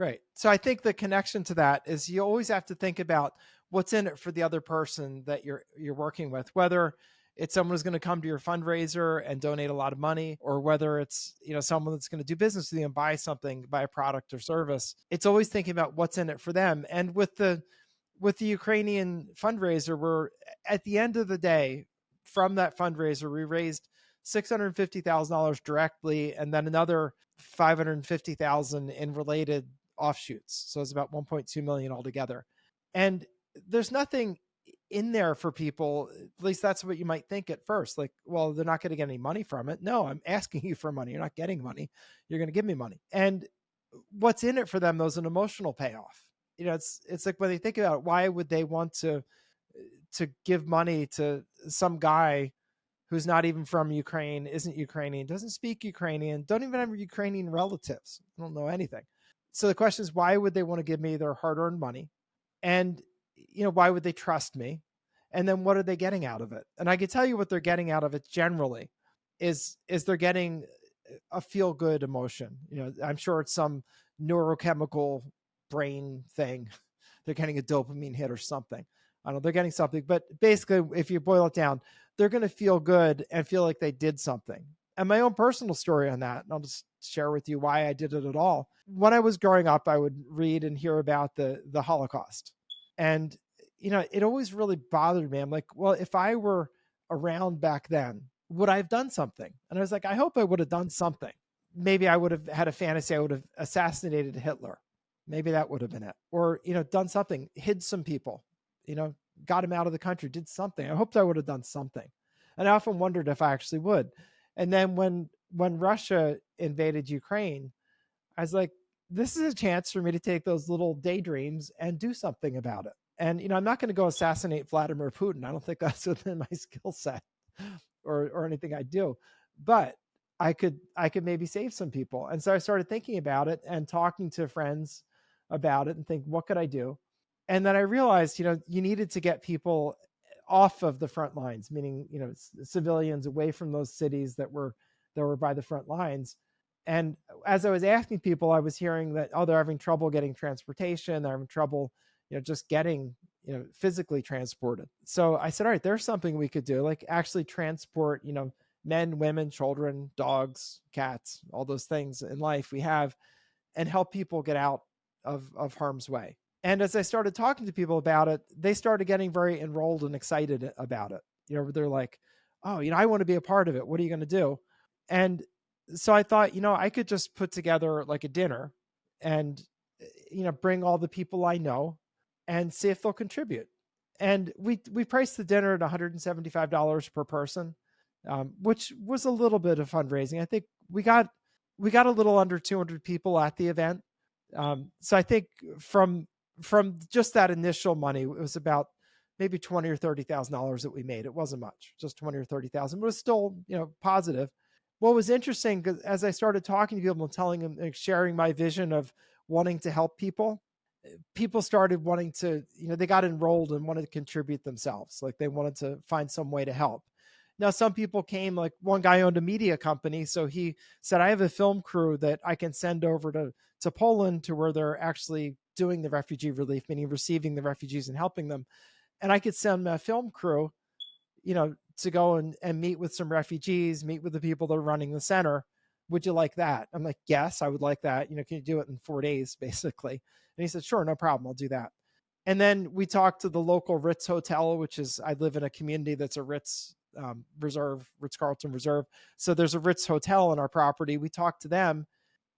Right. So I think the connection to that is you always have to think about what's in it for the other person that you're working with, whether it's someone who's going to come to your fundraiser and donate a lot of money, or whether it's, someone that's going to do business with you and buy something, buy a product or service. It's always thinking about what's in it for them. And with the Ukrainian fundraiser, we're at the end of the day, from that fundraiser, we raised $650,000 directly, and then another $550,000 in related offshoots. So it's about 1.2 million altogether. And there's nothing in there for people, at least that's what you might think at first. Like, well, they're not going to get any money from it. No, I'm asking you for money. You're not getting money. You're going to give me money. And what's in it for them, though, is an emotional payoff. It's like when they think about it, why would they want to give money to some guy who's not even from Ukraine, isn't Ukrainian, doesn't speak Ukrainian, don't even have Ukrainian relatives, don't know anything. So the question is, why would they want to give me their hard-earned money? And, why would they trust me? And then what are they getting out of it? And I can tell you what they're getting out of it generally is they're getting a feel-good emotion. I'm sure it's some neurochemical brain thing. They're getting a dopamine hit or something. I don't know, they're getting something, but basically, if you boil it down, they're going to feel good and feel like they did something. And my own personal story on that, and I'll just share with you why I did it at all. When I was growing up, I would read and hear about the Holocaust. And, it always really bothered me. I'm like, well, if I were around back then, would I have done something? And I was like, I hope I would have done something. Maybe I would have had a fantasy. I would have assassinated Hitler. Maybe that would have been it. Or, done something, hid some people, got him out of the country, did something. I hoped I would have done something. And I often wondered if I actually would. And then when Russia invaded Ukraine, I was like, this is a chance for me to take those little daydreams and do something about it. And, I'm not going to go assassinate Vladimir Putin. I don't think that's within my skill set or anything I do. But I could maybe save some people. And so I started thinking about it and talking to friends about it and think, what could I do? And then I realized, you needed to get people off of the front lines, meaning, civilians away from those cities that were by the front lines. And as I was asking people, I was hearing that, they're having trouble getting transportation. They're having trouble, just getting, physically transported. So I said, all right, there's something we could do, like actually transport, men, women, children, dogs, cats, all those things in life we have, and help people get out of harm's way. And as I started talking to people about it, they started getting very enrolled and excited about it. They're like, oh, I want to be a part of it. What are you going to do? And so I thought, I could just put together like a dinner and, bring all the people I know and see if they'll contribute. And we priced the dinner at $175 per person, which was a little bit of fundraising. I think we got a little under 200 people at the event. So I think from just that initial money, it was about maybe $20,000 or $30,000 that we made. It wasn't much, just 20 or 30,000, but it was still, positive. What was interesting, because as I started talking to people and telling them, like, sharing my vision of wanting to help people started wanting to, they got enrolled and wanted to contribute themselves. Like they wanted to find some way to help. Now, some people came, like one guy owned a media company. So he said, I have a film crew that I can send over to Poland, to where they're actually doing the refugee relief, meaning receiving the refugees and helping them. And I could send my film crew, to go and meet with some refugees, meet with the people that are running the center. Would you like that? I'm like, yes, I would like that. Can you do it in 4 days, basically? And he said, sure, no problem. I'll do that. And then we talked to the local Ritz Hotel, which is, I live in a community that's a Ritz Reserve, Ritz-Carlton Reserve. So there's a Ritz Hotel on our property. We talked to them,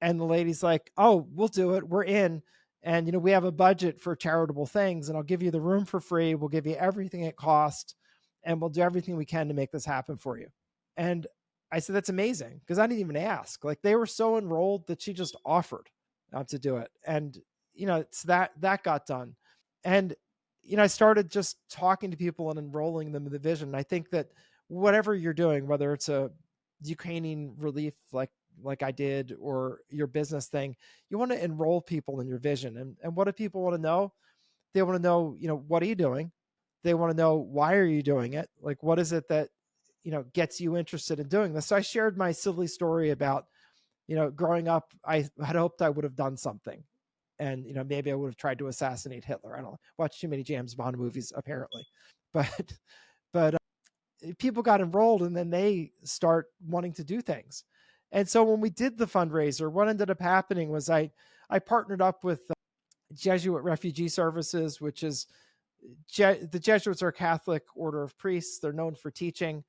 and the lady's like, oh, we'll do it. We're in. And, we have a budget for charitable things, and I'll give you the room for free. We'll give you everything it costs, and we'll do everything we can to make this happen for you. And I said, that's amazing, because I didn't even ask. Like, they were so enrolled that she just offered to do it. And, it's that got done. And, I started just talking to people and enrolling them in the vision. I think that whatever you're doing, whether it's a Ukrainian relief, like I did, or your business thing, you want to enroll people in your vision. And what do people want to know? They want to know, what are you doing? They want to know, why are you doing it? Like, what is it that, gets you interested in doing this? So I shared my silly story about, growing up, I had hoped I would have done something. And, maybe I would have tried to assassinate Hitler. I don't know. Watched too many James Bond movies, apparently. But, but people got enrolled and then they start wanting to do things. And so when we did the fundraiser, what ended up happening was I partnered up with Jesuit Refugee Services, which is the Jesuits are a Catholic order of priests. They're known for teaching.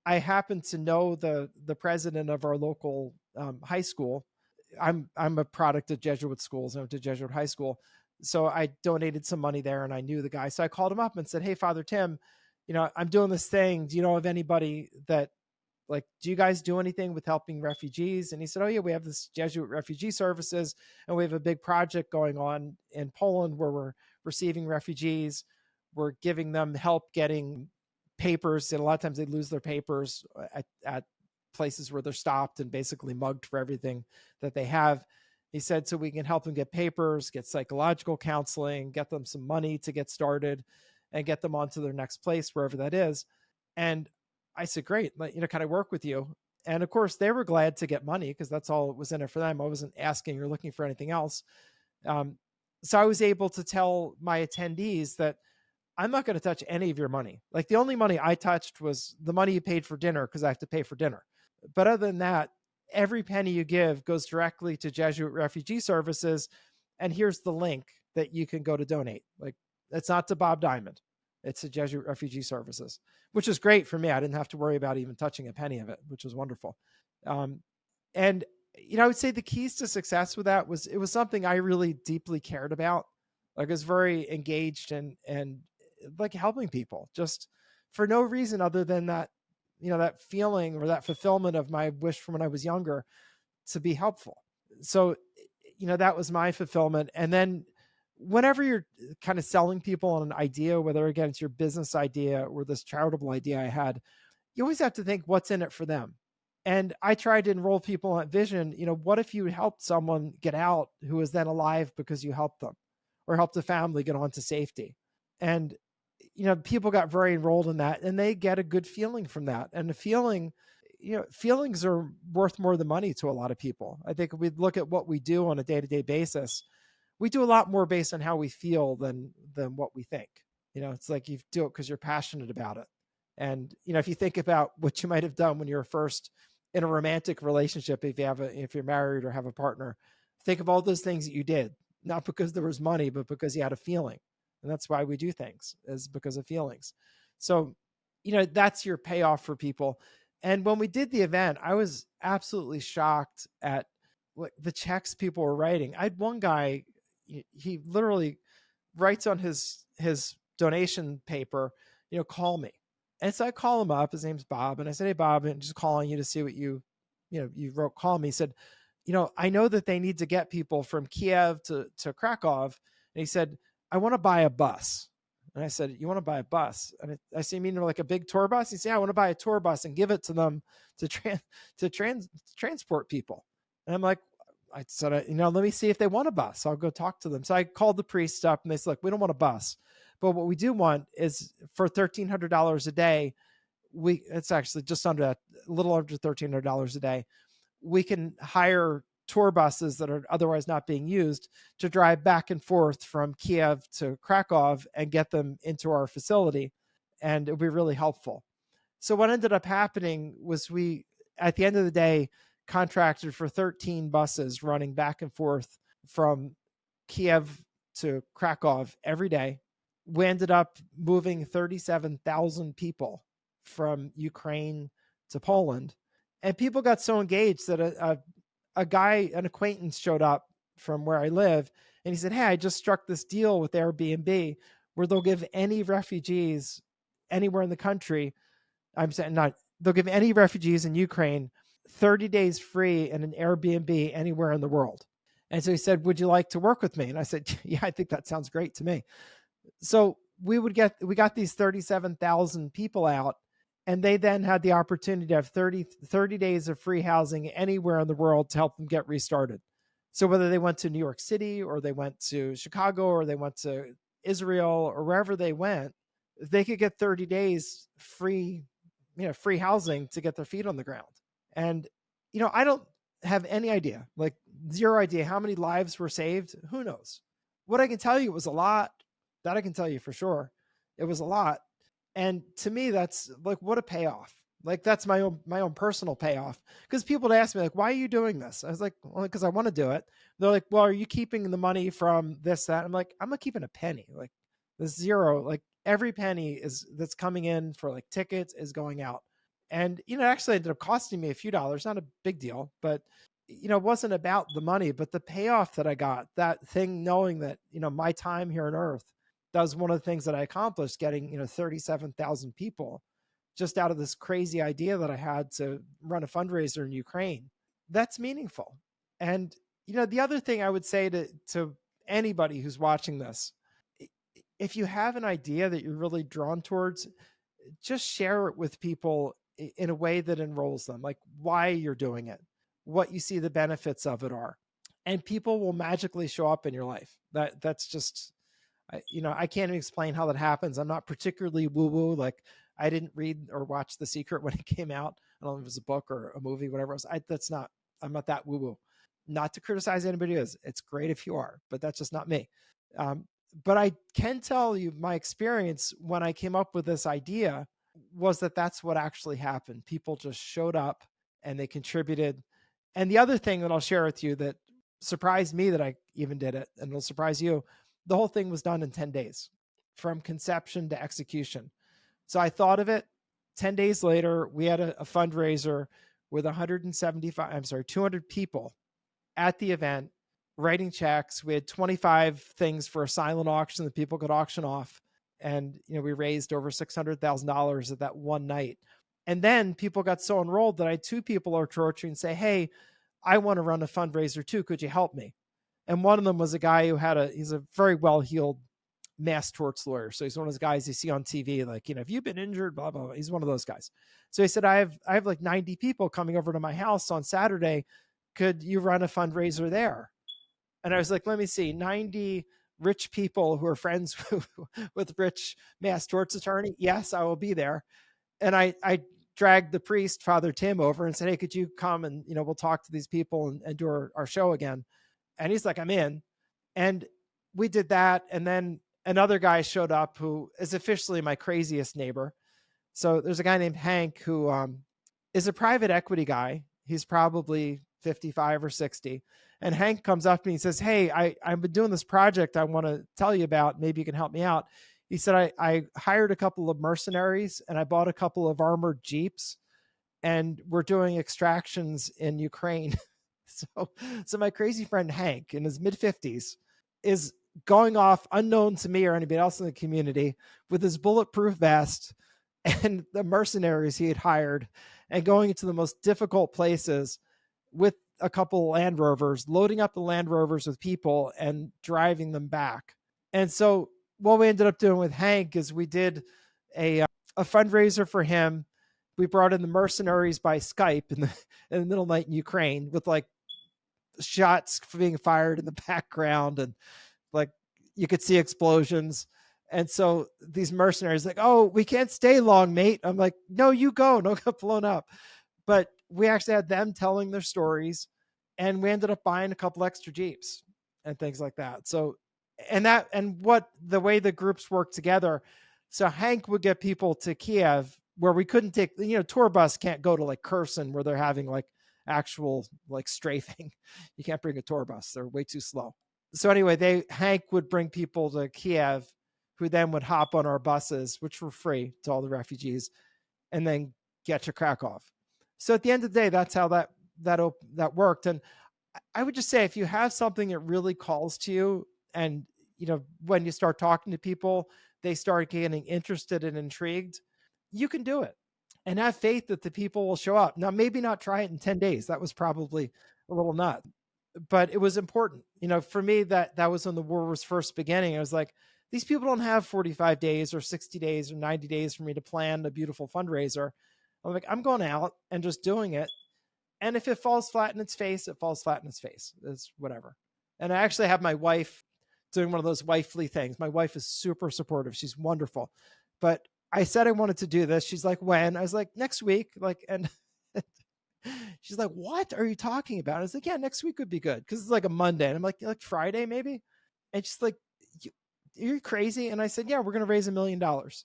I happen to know the president of our local high school. I'm a product of Jesuit schools. I went to Jesuit high school, so I donated some money there, and I knew the guy. So I called him up and said, "Hey, Father Tim, I'm doing this thing. Do you know of anybody that, like, do you guys do anything with helping refugees?" And he said, "Oh yeah, we have this Jesuit Refugee Services, and we have a big project going on in Poland where we're receiving refugees. We're giving them help getting papers. And a lot of times they lose their papers at places where they're stopped and basically mugged for everything that they have." He said, "So we can help them get papers, get psychological counseling, get them some money to get started, and get them on to their next place, wherever that is." And I said, "Great, can I work with you?" And of course, they were glad to get money because that's all that was in it for them. I wasn't asking or looking for anything else. So I was able to tell my attendees that I'm not going to touch any of your money. Like, the only money I touched was the money you paid for dinner because I have to pay for dinner. But other than that, every penny you give goes directly to Jesuit Refugee Services. And here's the link that you can go to donate. Like, it's not to Bob Diamond. It's to Jesuit Refugee Services, which is great for me. I didn't have to worry about even touching a penny of it, which was wonderful. And, I would say the keys to success with that was, it was something I really deeply cared about. Like, I was very engaged and like helping people just for no reason other than that, that feeling or that fulfillment of my wish from when I was younger to be helpful. So, that was my fulfillment. And then whenever you're kind of selling people on an idea, whether again, it's your business idea or this charitable idea I had, you always have to think what's in it for them. And I tried to enroll people on vision. What if you helped someone get out who was then alive because you helped them, or helped a family get on to safety? And, people got very enrolled in that, and they get a good feeling from that. And the feeling, feelings are worth more than money to a lot of people. I think if we look at what we do on a day-to-day basis, we do a lot more based on how we feel than what we think. It's like you do it because you're passionate about it. And, if you think about what you might have done when you were first in a romantic relationship, if you're married or have a partner, think of all those things that you did, not because there was money, but because you had a feeling. And that's why we do things, is because of feelings. So, that's your payoff for people. And when we did the event, I was absolutely shocked at what the checks people were writing. I had one guy, he literally writes on his donation paper, call me. And so I call him up. His name's Bob. And I said, "Hey, Bob, I'm just calling you to see what you wrote. Call me." He said, "I know that they need to get people from Kiev to Krakow." And he said, "I want to buy a bus." And I said, "You want to buy a bus?" And I said, "You mean like a big tour bus?" He said, "Yeah, I want to buy a tour bus and give it to them to transport people." And I'm like, I said, let me see if they want a bus. I'll go talk to them. So I called the priest up and they said, "Look, we don't want a bus, but what we do want is for $1,300 a day. It's actually just under that, a little under $1,300 a day. We can hire tour buses that are otherwise not being used to drive back and forth from Kiev to Krakow and get them into our facility. And it'll be really helpful." So what ended up happening was we, at the end of the day, contracted for 13 buses running back and forth from Kiev to Krakow every day. We ended up moving 37,000 people from Ukraine to Poland. And people got so engaged that a guy, an acquaintance, showed up from where I live, and he said, "Hey, I just struck this deal with Airbnb where they'll give any refugees anywhere in the country, they'll give any refugees in Ukraine 30 days free in an Airbnb anywhere in the world." And so he said, "Would you like to work with me?" And I said, "Yeah, I think that sounds great to me." So we got these 37,000 people out, and they then had the opportunity to have 30 days of free housing anywhere in the world to help them get restarted. So whether they went to New York City or they went to Chicago or they went to Israel or wherever they went, they could get 30 days free, free housing to get their feet on the ground. And, I don't, have any idea, like zero idea how many lives were saved. Who knows? What I can tell you, it was a lot. That I can tell you for sure. It was a lot. And to me, that's like, what a payoff. Like, that's my own personal payoff. Because people would ask me, like, why are you doing this? I was like, well, because I want to do it. They're like, well, are you keeping the money from this, that? I'm like, I'm not keeping a penny. Like, the zero, like every penny is that's coming in for like tickets is going out. And actually ended up costing me a few dollars, not a big deal, but it wasn't about the money, but the payoff that I got, that thing, knowing that, my time here on earth, that was one of the things that I accomplished, getting, 37,000 people just out of this crazy idea that I had to run a fundraiser in Ukraine. That's meaningful. And, the other thing I would say to anybody who's watching this, if you have an idea that you're really drawn towards, just share it with people in a way that enrolls them, like why you're doing it, what you see the benefits of it are, and people will magically show up in your life. That's just, I can't even explain how that happens. I'm not particularly woo-woo. Like, I didn't read or watch The Secret when it came out. I don't know if it was a book or a movie, whatever it was. I'm not that woo-woo. Not to criticize anybody who is. It's great if you are, but that's just not me. But I can tell you my experience when I came up with this idea was that that's what actually happened. People just showed up and they contributed. And the other thing that I'll share with you that surprised me that I even did it, and it'll surprise you, the whole thing was done in 10 days from conception to execution. So I thought of it. 10 days later, we had a fundraiser with 200 people at the event writing checks. We had 25 things for a silent auction that people could auction off. And, we raised over $600,000 at that one night. And then people got so enrolled that I had 2 people approach me and say, hey, I want to run a fundraiser too. Could you help me? And one of them was a guy who he's a very well-heeled mass torts lawyer. So he's one of those guys you see on TV, like, if you've been injured, blah, blah, blah. He's one of those guys. So he said, I have like 90 people coming over to my house on Saturday. Could you run a fundraiser there? And I was like, let me see, 90 rich people who are friends with rich mass torts attorney. Yes, I will be there. And I dragged the priest, Father Tim, over and said, hey, could you come and, we'll talk to these people and do our show again. And he's like, I'm in. And we did that. And then another guy showed up who is officially my craziest neighbor. So there's a guy named Hank who is a private equity guy. He's probably 55 or 60. And Hank comes up to me and says, hey, I've been doing this project I want to tell you about. Maybe you can help me out. He said, I hired a couple of mercenaries and I bought a couple of armored Jeeps and we're doing extractions in Ukraine. So my crazy friend Hank, in his mid-50s, is going off unknown to me or anybody else in the community with his bulletproof vest and the mercenaries he had hired and going into the most difficult places with a couple of Land Rovers, loading up the Land Rovers with people and driving them back. And so what we ended up doing with Hank is we did a fundraiser for him. We brought in the mercenaries by Skype in the middle of the night in Ukraine with like shots being fired in the background and like you could see explosions. And so these mercenaries like, oh, we can't stay long, mate. I'm like, no, you go. No, get blown up. But we actually had them telling their stories and we ended up buying a couple extra Jeeps and things like that. So, what the way the groups work together. So Hank would get people to Kiev where we couldn't take, tour bus can't go to like Kherson where they're having like actual like strafing. You can't bring a tour bus. They're way too slow. So anyway, Hank would bring people to Kiev who then would hop on our buses, which were free to all the refugees, and then get to Krakow. So at the end of the day, that's how that worked. And I would just say, if you have something that really calls to you and, when you start talking to people, they start getting interested and intrigued, you can do it and have faith that the people will show up. Now, maybe not try it in 10 days. That was probably a little nuts, but it was important. For me, that was when the war was first beginning. I was like, these people don't have 45 days or 60 days or 90 days for me to plan a beautiful fundraiser. I'm like, I'm going out and just doing it. And if it falls flat in its face, it falls flat in its face. It's whatever. And I actually have my wife doing one of those wifely things. My wife is super supportive. She's wonderful. But I said I wanted to do this. She's like, when? I was like, next week. Like, and She's like, what are you talking about? I was like, yeah, next week would be good. Cause it's like a Monday. And I'm like Friday, maybe. And she's like, you're crazy. And I said, yeah, we're going to raise $1,000,000.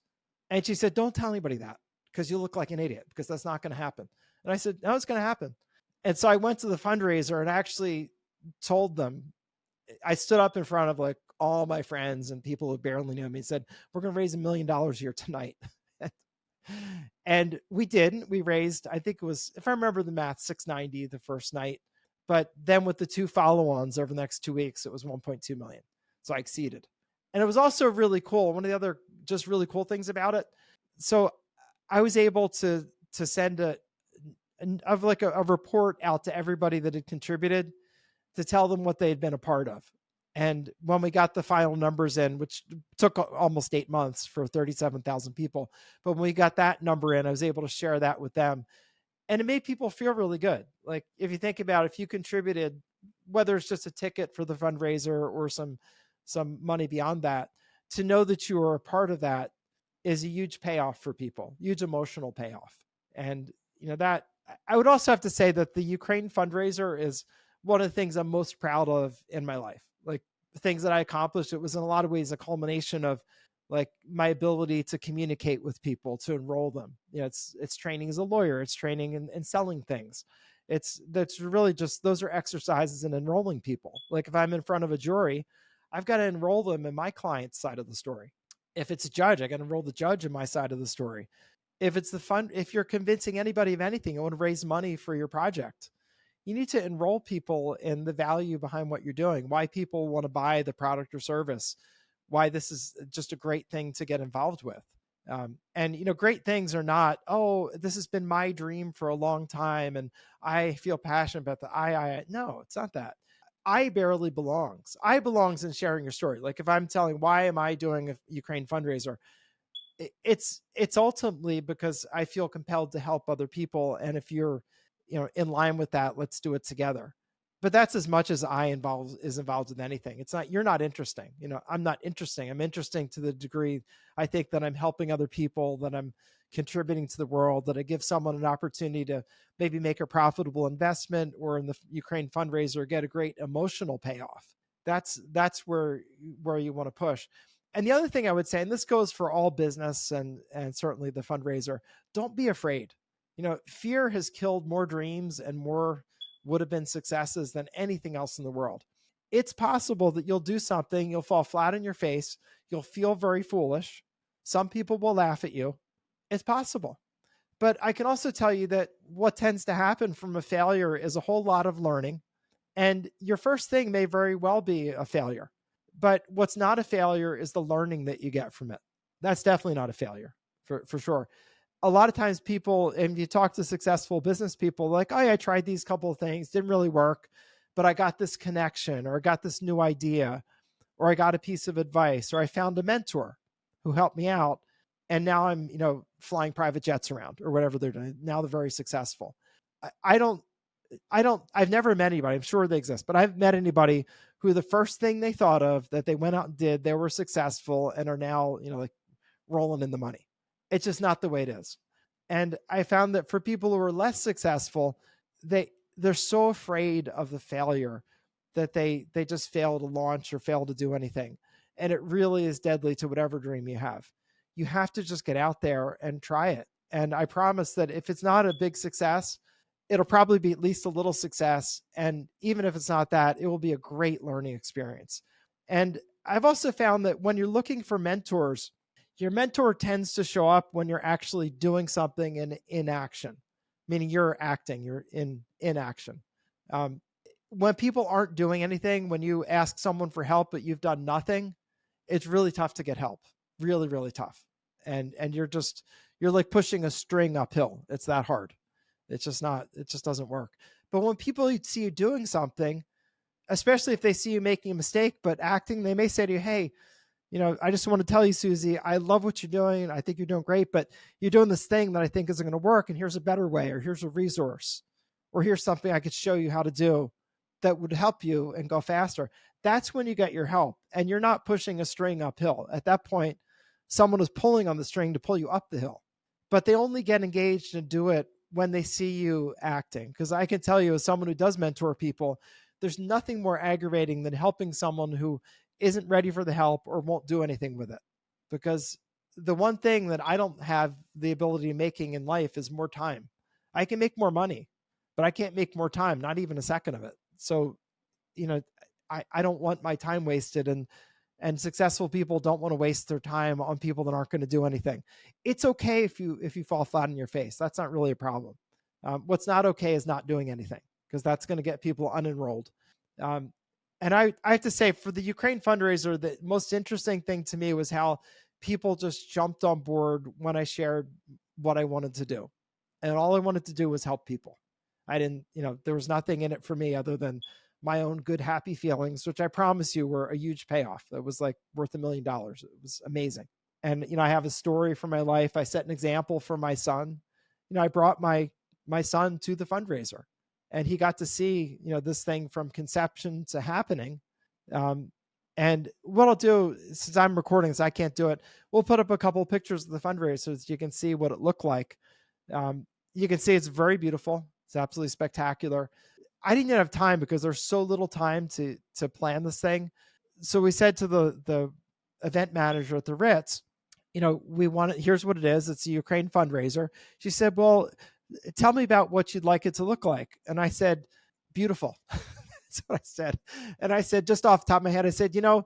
And she said, don't tell anybody that because you look like an idiot because that's not going to happen. And I said, no, it's going to happen. And so I went to the fundraiser and actually told them, I stood up in front of like all my friends and people who barely knew me and said, we're going to raise $1,000,000 here tonight. And we did. We raised, I think it was, if I remember the math, 690 the first night. But then with the 2 follow-ons over the next 2 weeks, it was 1.2 million. So I exceeded. And it was also really cool. One of the other just really cool things about it. So I was able to send a report out to everybody that had contributed to tell them what they had been a part of. And when we got the final numbers in, which took almost 8 months for 37,000 people, but when we got that number in, I was able to share that with them. And it made people feel really good. Like if you think about it, if you contributed, whether it's just a ticket for the fundraiser or some money beyond that, to know that you were a part of that is a huge payoff for people, huge emotional payoff. And that I would also have to say that the Ukraine fundraiser is one of the things I'm most proud of in my life. Like the things that I accomplished, it was in a lot of ways a culmination of like my ability to communicate with people, to enroll them. It's training as a lawyer, it's training in selling things. That's really just, those are exercises in enrolling people. Like if I'm in front of a jury, I've got to enroll them in my client's side of the story. If it's a judge, I got to enroll the judge in my side of the story. If it's if you're convincing anybody of anything, you want to raise money for your project, you need to enroll people in the value behind what you're doing, why people want to buy the product or service, why this is just a great thing to get involved with. And great things are not, oh, this has been my dream for a long time and I feel passionate about the no, it's not that. I barely belongs. I belongs in sharing your story. Like if I'm telling, why am I doing a Ukraine fundraiser? It's ultimately because I feel compelled to help other people. And if you're, in line with that, let's do it together. But that's as much as is involved with anything. It's not, you're not interesting. I'm not interesting. I'm interesting to the degree I think that I'm helping other people, that I'm contributing to the world, that I give someone an opportunity to maybe make a profitable investment, or in the Ukraine fundraiser, get a great emotional payoff. That's where you want to push. And the other thing I would say, and this goes for all business and certainly the fundraiser, don't be afraid. Fear has killed more dreams and more would have been successes than anything else in the world. It's possible that you'll do something, you'll fall flat on your face, you'll feel very foolish. Some people will laugh at you. It's possible. But I can also tell you that what tends to happen from a failure is a whole lot of learning. And your first thing may very well be a failure. But what's not a failure is the learning that you get from it. That's definitely not a failure, for sure. A lot of times people, and you talk to successful business people, like, oh, yeah, I tried these couple of things, didn't really work, but I got this connection, or I got this new idea, or I got a piece of advice, or I found a mentor who helped me out. And now I'm, flying private jets around, or whatever they're doing. Now they're very successful. I've never met anybody, I'm sure they exist, but I've met anybody who the first thing they thought of that they went out and did, they were successful and are now, like rolling in the money. It's just not the way it is. And I found that for people who are less successful, they're so afraid of the failure that they just fail to launch or fail to do anything. And it really is deadly to whatever dream you have. You have to just get out there and try it. And I promise that if it's not a big success, it'll probably be at least a little success. And even if it's not that, it will be a great learning experience. And I've also found that when you're looking for mentors, your mentor tends to show up when you're actually doing something in action, meaning you're acting, you're in action. When people aren't doing anything, when you ask someone for help, but you've done nothing, it's really tough to get help. Really, really tough. And you're like pushing a string uphill. It's that hard. It just doesn't work. But when people see you doing something, especially if they see you making a mistake, but acting, they may say to you, hey, I just want to tell you, Susie, I love what you're doing. I think you're doing great, but you're doing this thing that I think isn't going to work. And here's a better way, or here's a resource, or here's something I could show you how to do that would help you and go faster. That's when you get your help, and you're not pushing a string uphill. At that point, someone is pulling on the string to pull you up the hill, but they only get engaged and do it when they see you acting. Because I can tell you, as someone who does mentor people, there's nothing more aggravating than helping someone who isn't ready for the help or won't do anything with it. Because the one thing that I don't have the ability of making in life is more time. I can make more money, but I can't make more time, not even a second of it. So, you know, I don't want my time wasted, and successful people don't want to waste their time on people that aren't going to do anything. It's okay if you fall flat on your face. That's not really a problem. What's not okay is not doing anything, because that's going to get people unenrolled. Um, and I have to say, for the Ukraine fundraiser, the most interesting thing to me was how people just jumped on board when I shared what I wanted to do. And all I wanted to do was help people. I didn't, there was nothing in it for me other than my own good, happy feelings, which I promise you were a huge payoff. It was like worth $1 million. It was amazing. And, I have a story for my life. I set an example for my son. I brought my son to the fundraiser, and he got to see, this thing from conception to happening. And what I'll do, since I'm recording this, I can't do it. We'll put up a couple of pictures of the fundraiser so that you can see what it looked like. You can see it's very beautiful. It's absolutely spectacular. I didn't have time because there's so little time to plan this thing. So we said to the event manager at the Ritz, we want it. Here's what it is. It's a Ukraine fundraiser. She said, well, tell me about what you'd like it to look like. And I said, beautiful. That's what I said. And I said, just off the top of my head, I said, the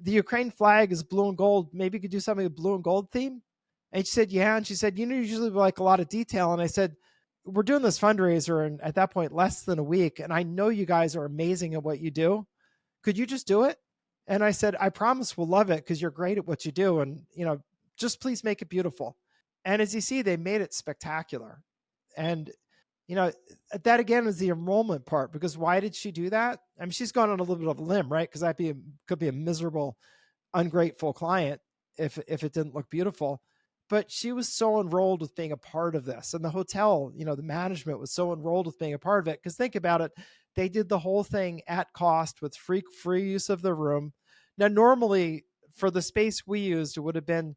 Ukraine flag is blue and gold. Maybe you could do something with blue and gold theme. And she said, yeah. And she said, usually like a lot of detail. And I said, we're doing this fundraiser, and at that point, less than a week. And I know you guys are amazing at what you do. Could you just do it? And I said, I promise we'll love it because you're great at what you do. And, just please make it beautiful. And as you see, they made it spectacular. And, that again is the enrollment part, because why did she do that? I mean, she's gone on a little bit of a limb, right? Because could be a miserable, ungrateful client if it didn't look beautiful. But she was so enrolled with being a part of this. And the hotel, the management was so enrolled with being a part of it. Because think about it, they did the whole thing at cost with free use of the room. Now, normally for the space we used, it would have been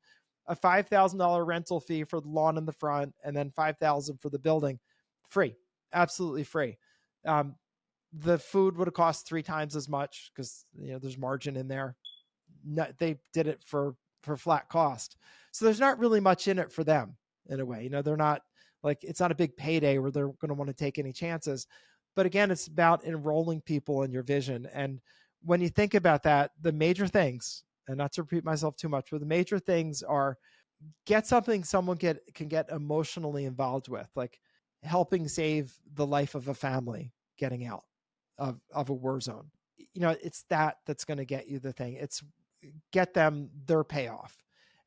a $5,000 rental fee for the lawn in the front, and then $5,000 for the building. Free, absolutely free. The food would have cost 3 times as much because there's margin in there. No, they did it for flat cost. So there's not really much in it for them in a way. They're not like, it's not a big payday where they're going to want to take any chances. But again, it's about enrolling people in your vision. And when you think about that, the major things, and not to repeat myself too much, but the major things are get something someone can get emotionally involved with, like helping save the life of a family getting out of a war zone. It's that's going to get you the thing. It's get them their payoff.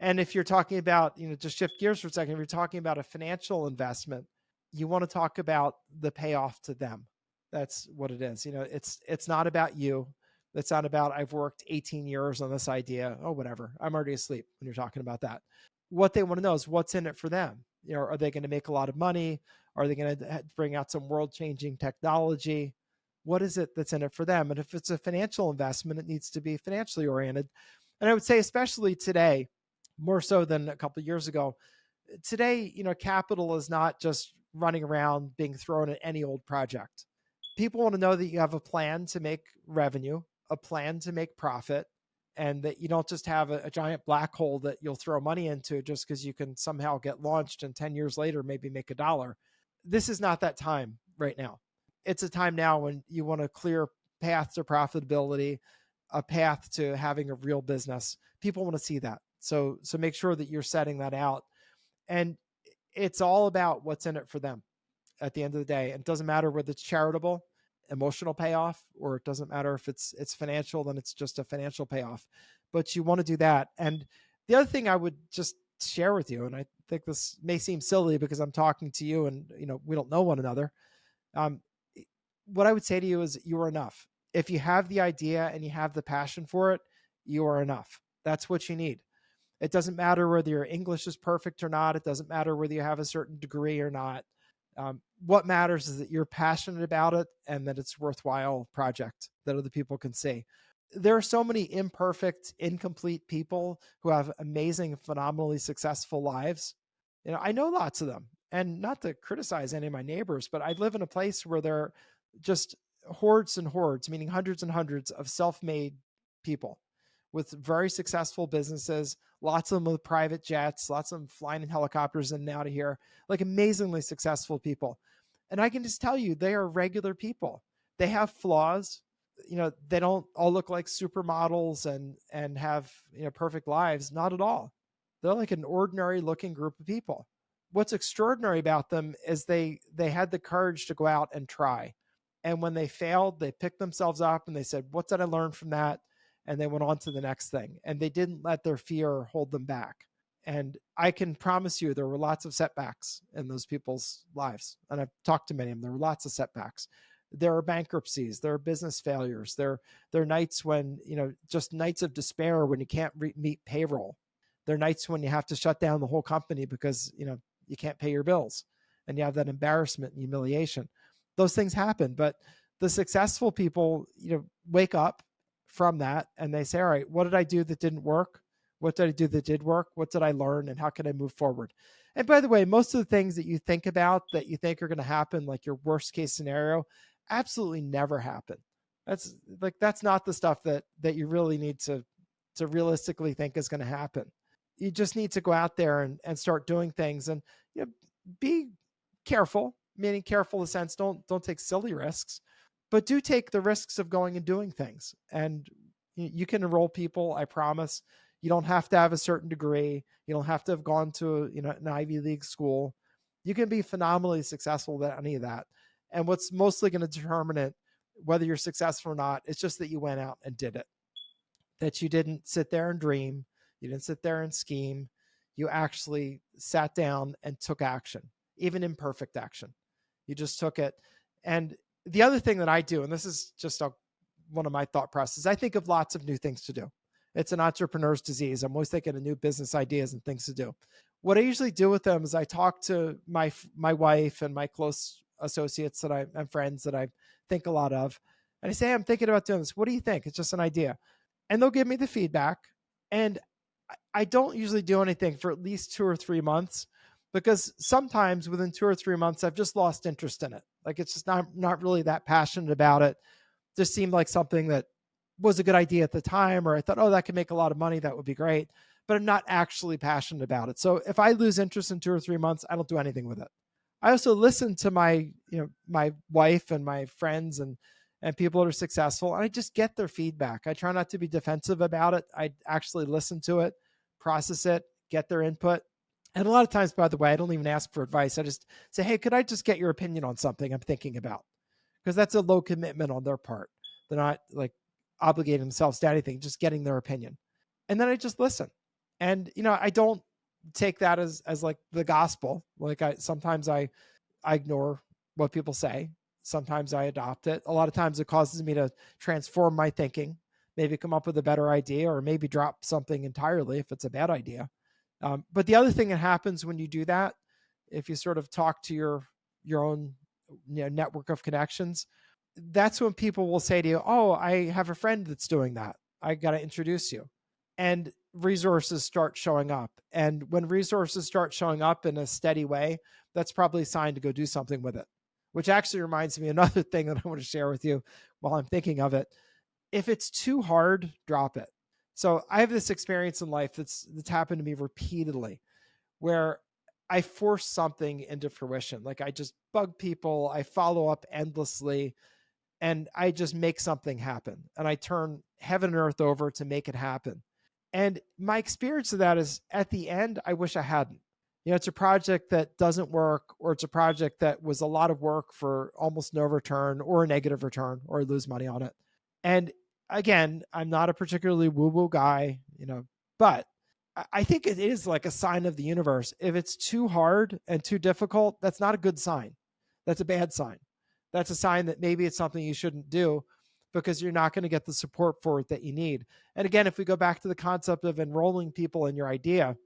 And if you're talking about, just shift gears for a second, if you're talking about a financial investment, you want to talk about the payoff to them. That's what it is. It's not about you. It's not about, I've worked 18 years on this idea. Oh, whatever. I'm already asleep when you're talking about that. What they want to know is what's in it for them. Are they going to make a lot of money? Are they going to bring out some world-changing technology? What is it that's in it for them? And if it's a financial investment, it needs to be financially oriented. And I would say, especially today, more so than a couple of years ago, today, capital is not just running around being thrown at any old project. People want to know that you have a plan to make revenue, a plan to make profit, and that you don't just have a giant black hole that you'll throw money into just because you can somehow get launched and 10 years later maybe make $1. This is not that time right now. It's a time now when you want a clear path to profitability, a path to having a real business. People want to see that. So make sure that you're setting that out. And it's all about what's in it for them at the end of the day. It doesn't matter whether it's charitable, emotional payoff, or it doesn't matter if it's financial, then it's just a financial payoff. But you want to do that. And the other thing I would just share with you, and I think this may seem silly because I'm talking to you and we don't know one another. What I would say to you is you are enough. If you have the idea and you have the passion for it, you are enough. That's what you need. It doesn't matter whether your English is perfect or not. It doesn't matter whether you have a certain degree or not. What matters is that you're passionate about it and that it's a worthwhile project that other people can see. There are so many imperfect, incomplete people who have amazing, phenomenally successful lives. I know lots of them. And not to criticize any of my neighbors, but I live in a place where there are just hordes and hordes, meaning hundreds and hundreds of self-made people with very successful businesses, lots of them with private jets, lots of them flying in helicopters in and out of here, like amazingly successful people. And I can just tell you, they are regular people. They have flaws. They don't all look like supermodels and have, perfect lives. Not at all. They're like an ordinary looking group of people. What's extraordinary about them is they had the courage to go out and try. And when they failed, they picked themselves up and they said, what did I learn from that? And they went on to the next thing. And they didn't let their fear hold them back. And I can promise you there were lots of setbacks in those people's lives. And I've talked to many of them. There were lots of setbacks. There are bankruptcies. There are business failures. There are nights when, just nights of despair when you can't meet payroll. There are nights when you have to shut down the whole company because, you can't pay your bills and you have that embarrassment and humiliation. Those things happen. But the successful people, wake up from that and they say, all right, what did I do that didn't work? What did I do that did work? What did I learn? And how can I move forward? And by the way, most of the things that you think about that you think are going to happen, like your worst case scenario, absolutely never happen. That's not the stuff that you really need to realistically think is going to happen. You just need to go out there and start doing things and be careful, meaning careful in the sense, don't take silly risks, but do take the risks of going and doing things. And you can enroll people. I promise. You don't have to have a certain degree. You don't have to have gone to an Ivy League school. You can be phenomenally successful at any of that. And what's mostly going to determine it, whether you're successful or not, it's just that you went out and did it. That you didn't sit there and dream. You didn't sit there and scheme. You actually sat down and took action, even imperfect action. You just took it. And the other thing that I do, and this is just one of my thought processes, I think of lots of new things to do. It's an entrepreneur's disease. I'm always thinking of new business ideas and things to do. What I usually do with them is I talk to my wife and my close associates and friends that I think a lot of. And I say, hey, I'm thinking about doing this. What do you think? It's just an idea. And they'll give me the feedback. And I don't usually do anything for at least 2 or 3 months, because sometimes within 2 or 3 months, I've just lost interest in it. Like it's just not really that passionate about it. Just seemed like something that was a good idea at the time, or I thought, oh, that could make a lot of money. That would be great. But I'm not actually passionate about it. So if I lose interest in 2 or 3 months, I don't do anything with it. I also listen to my wife and my friends and people that are successful, and I just get their feedback. I try not to be defensive about it. I actually listen to it, process it, get their input. And a lot of times, by the way, I don't even ask for advice. I just say, hey, could I just get your opinion on something I'm thinking about? Because that's a low commitment on their part. They're not like obligating themselves to anything, just getting their opinion. And then I just listen. And, I don't take that as like the gospel. Like sometimes I ignore what people say. Sometimes I adopt it. A lot of times it causes me to transform my thinking, maybe come up with a better idea, or maybe drop something entirely if it's a bad idea. But the other thing that happens when you do that, if you sort of talk to your own network of connections, that's when people will say to you, oh, I have a friend that's doing that. I got to introduce you. And resources start showing up. And when resources start showing up in a steady way, that's probably a sign to go do something with it. Which actually reminds me another thing that I want to share with you while I'm thinking of it. If it's too hard, drop it. So I have this experience in life that's happened to me repeatedly, where I force something into fruition. Like I just bug people, I follow up endlessly, and I just make something happen. And I turn heaven and earth over to make it happen. And my experience of that is, at the end, I wish I hadn't. It's a project that doesn't work, or it's a project that was a lot of work for almost no return, or a negative return, or I lose money on it. And again, I'm not a particularly woo-woo guy, but I think it is like a sign of the universe. If it's too hard and too difficult, that's not a good sign. That's a bad sign. That's a sign that maybe it's something you shouldn't do, because you're not going to get the support for it that you need. And again, if we go back to the concept of enrolling people in your idea,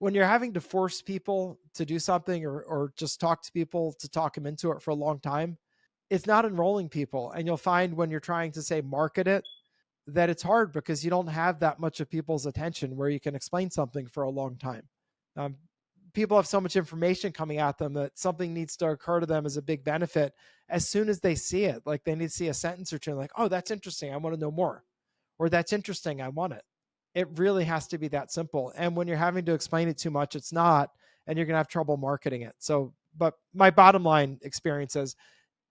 when you're having to force people to do something, or just talk to people to talk them into it for a long time, it's not enrolling people. And you'll find when you're trying to say market it, that it's hard because you don't have that much of people's attention where you can explain something for a long time. people have so much information coming at them that something needs to occur to them as a big benefit as soon as they see it. Like they need to see a sentence or two, like, oh, that's interesting, I want to know more, or that's interesting, I want it. It really has to be that simple. And when you're having to explain it too much, it's not, and you're going to have trouble marketing it. So, but my bottom line experience is,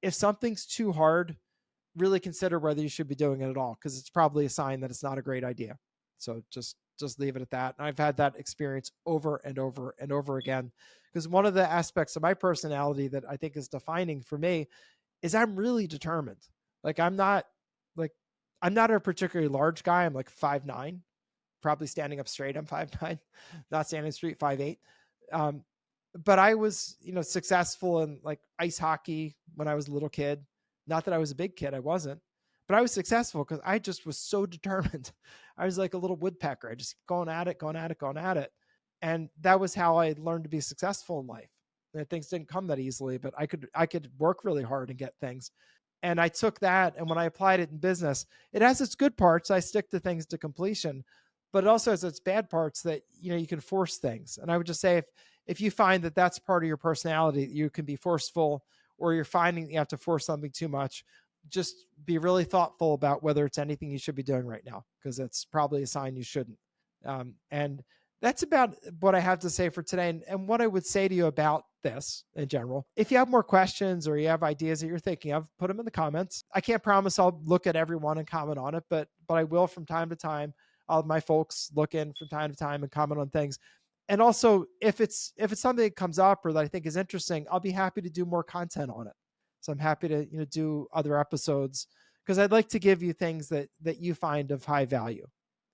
if something's too hard, really consider whether you should be doing it at all, because it's probably a sign that it's not a great idea. So just leave it at that. And I've had that experience over and over and over again, because one of the aspects of my personality that I think is defining for me is I'm really determined. Like like I'm not a particularly large guy. I'm like 5'9", probably standing up straight. I'm 5'9", not standing straight, 5'8". But I was, successful in like ice hockey when I was a little kid. Not that I was a big kid, I wasn't, but I was successful because I just was so determined. I was like a little woodpecker. I just going at it, going at it, going at it. And that was how I learned to be successful in life. And things didn't come that easily, but I could work really hard and get things. And I took that, and when I applied it in business, it has its good parts. I stick to things to completion, but it also has its bad parts that, you can force things. And I would just say, if you find that that's part of your personality, you can be forceful, or you're finding that you have to force something too much, just be really thoughtful about whether it's anything you should be doing right now, because it's probably a sign you shouldn't. And that's about what I have to say for today. And what I would say to you about this in general, if you have more questions or you have ideas that you're thinking of, put them in the comments. I can't promise I'll look at everyone and comment on it, but I will from time to time. I'll have my folks look in from time to time and comment on things. And also, if it's something that comes up or that I think is interesting, I'll be happy to do more content on it. So I'm happy to do other episodes, because I'd like to give you things that you find of high value.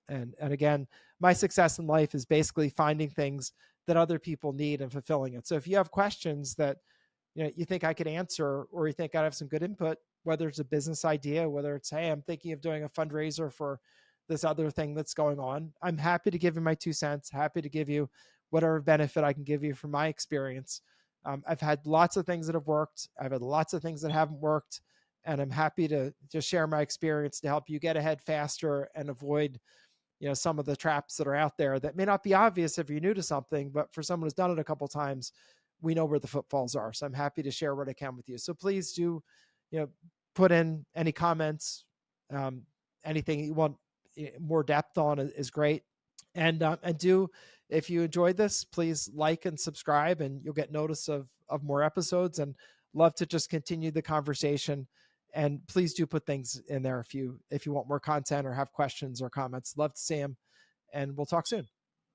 And again, my success in life is basically finding things that other people need and fulfilling it. So if you have questions that you think I could answer, or you think I have some good input, whether it's a business idea, whether it's, hey, I'm thinking of doing a fundraiser for this other thing that's going on, I'm happy to give you my 2 cents, happy to give you whatever benefit I can give you from my experience. I've had lots of things that have worked. I've had lots of things that haven't worked. And I'm happy to just share my experience to help you get ahead faster and avoid some of the traps that are out there that may not be obvious if you're new to something, but for someone who's done it a couple of times, we know where the footfalls are. So I'm happy to share what I can with you. So please do, put in any comments, anything you want more depth on is great. And do, if you enjoyed this, please like and subscribe, and you'll get notice of more episodes, and love to just continue the conversation. And please do put things in there if you want more content or have questions or comments. Love to see them, and we'll talk soon.